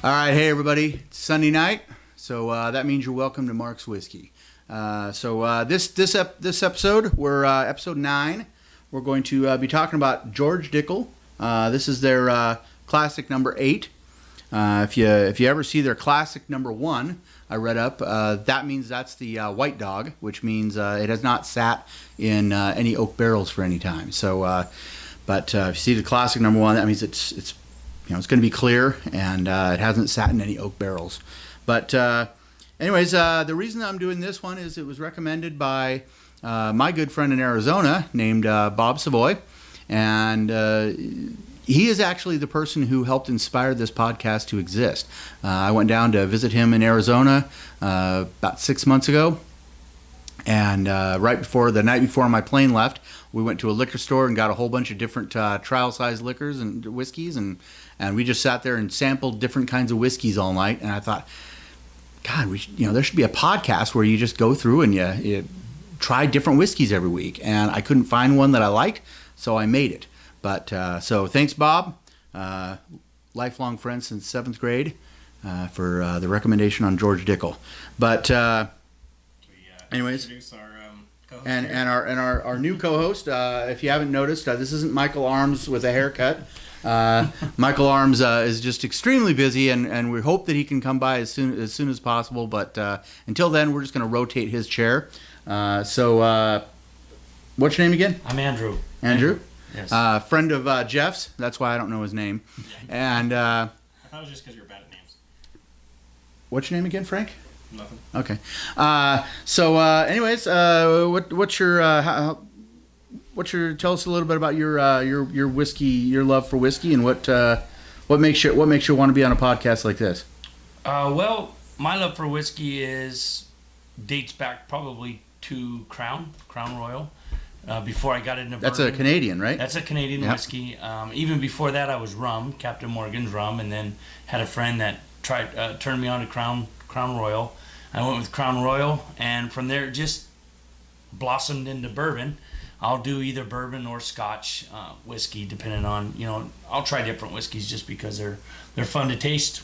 All right, hey everybody, it's Sunday night, so that means you're welcome to Mark's Whiskey. This episode, we're episode 9. We're going to be talking about George Dickel. This is their classic number 8. If you ever see their classic number 1, I read up, that means that's the white dog, which means it has not sat in any oak barrels for any time. So, but if you see the classic number 1, that means it's going to be clear and it hasn't sat in any oak barrels. But anyways, the reason I'm doing this one is it was recommended by my good friend in Arizona named Bob Savoy, and he is actually the person who helped inspire this podcast to exist. I went down to visit him in Arizona about 6 months ago, and the night before my plane left, we went to a liquor store and got a whole bunch of different trial-sized liquors and whiskeys, and we just sat there and sampled different kinds of whiskeys all night. And I thought, God, there should be a podcast where you just go through and you try different whiskeys every week. And I couldn't find one that I liked, so I made it. But so thanks, Bob, lifelong friend since 7th grade, for the recommendation on George Dickel. But anyways. And our new co-host, if you haven't noticed, this isn't Michael Arms with a haircut. Michael Arms is just extremely busy, and we hope that he can come by as soon as possible. But until then, we're just going to rotate his chair. So what's your name again? I'm Andrew. Andrew? Yes. Friend of Jeff's. That's why I don't know his name. And I thought it was just because you're bad at names. What's your name again, Frank? Nothing. Okay. Anyways, tell us a little bit about your whiskey, your love for whiskey, and what makes you want to be on a podcast like this? Well, my love for whiskey dates back probably to Crown Royal. Before I got into bourbon. That's a Canadian, right? That's a Canadian whiskey. Even before that, I was rum, Captain Morgan's rum, and then had a friend that turned me on to Crown Royal. I went with Crown Royal, and from there it just blossomed into bourbon. I'll do either bourbon or Scotch whiskey, depending on, I'll try different whiskeys just because they're fun to taste.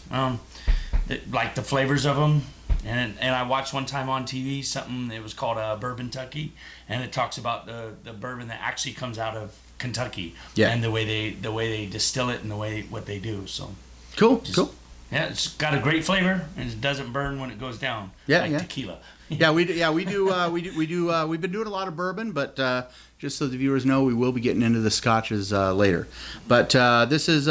Like the flavors of them. And I watched one time on TV something, it was called Bourbon Tucky, and it talks about the bourbon that actually comes out of Kentucky, and the way they distill it and what they do. So cool. Yeah, it's got a great flavor and it doesn't burn when it goes down. Tequila. We do. We've been doing a lot of bourbon, but just so the viewers know, we will be getting into the Scotches later. But this is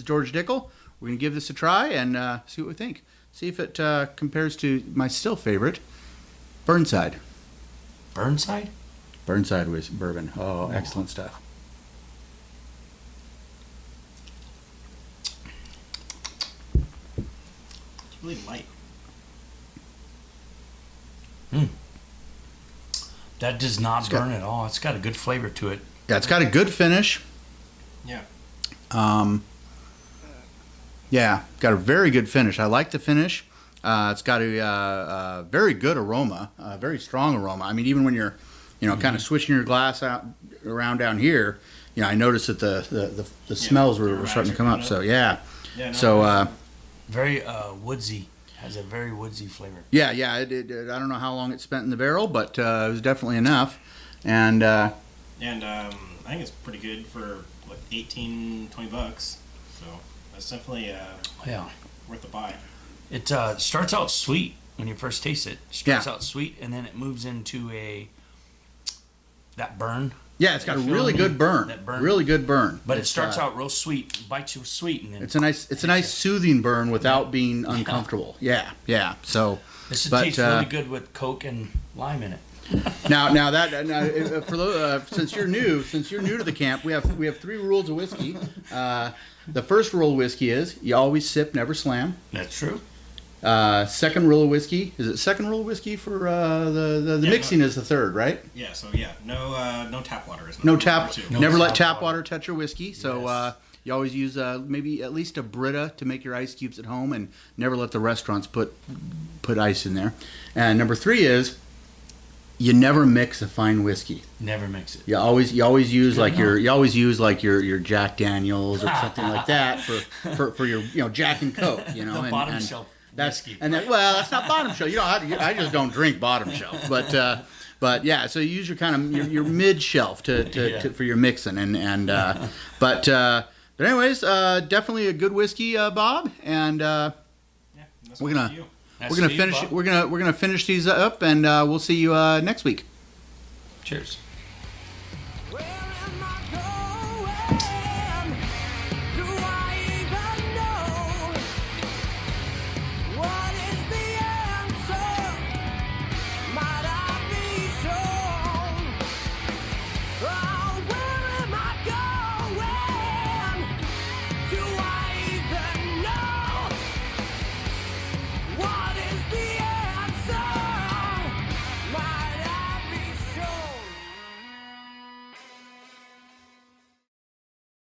George Dickel. We're gonna give this a try and see what we think. See if it compares to my still favorite, Burnside. Burnside? Burnside was bourbon. Oh, excellent stuff. It's really light. That does not burn at all. It's got a good flavor to it. Yeah, it's got a good finish. Yeah. Yeah, got a very good finish. I like the finish. It's got a very good aroma, a very strong aroma. I mean, even when you're, kind of switching your glass around down here, I noticed that the smells were starting to come up. So very woodsy. Has a very woodsy flavor. Yeah. I don't know how long it spent in the barrel, but it was definitely enough. And I think it's pretty good for like $18-20. So. It's definitely worth the buy. It starts out sweet when you first taste it. Starts out sweet, and then it moves into that burn. Yeah, it's got a really good burn. That burn. Really good burn. But it starts out real sweet, bites you sweet, and then it's a nice soothing burn without being uncomfortable. Yeah. So this tastes really good with Coke and lime in it. Now for those, since you're new to the camp, we have 3 rules of whiskey. The first rule of whiskey is you always sip, never slam. That's true. Second rule of whiskey, is it second rule of whiskey for the mixing is the third, right? Yeah. So no tap water is no tap. Never let tap water touch your whiskey. So you always use maybe at least a Brita to make your ice cubes at home, and never let the restaurants put ice in there. And number 3 is you never mix a fine whiskey. Never mix it. You always use your Jack Daniels or something like that for your Jack and Coke. The bottom shelf. Whiskey. That's not bottom shelf. I just don't drink bottom shelf. But yeah, so you use your kind of your mid shelf for your mixing but anyways, definitely a good whiskey, Bob, and we're gonna finish these up, and we'll see you next week. Cheers. Where am I going?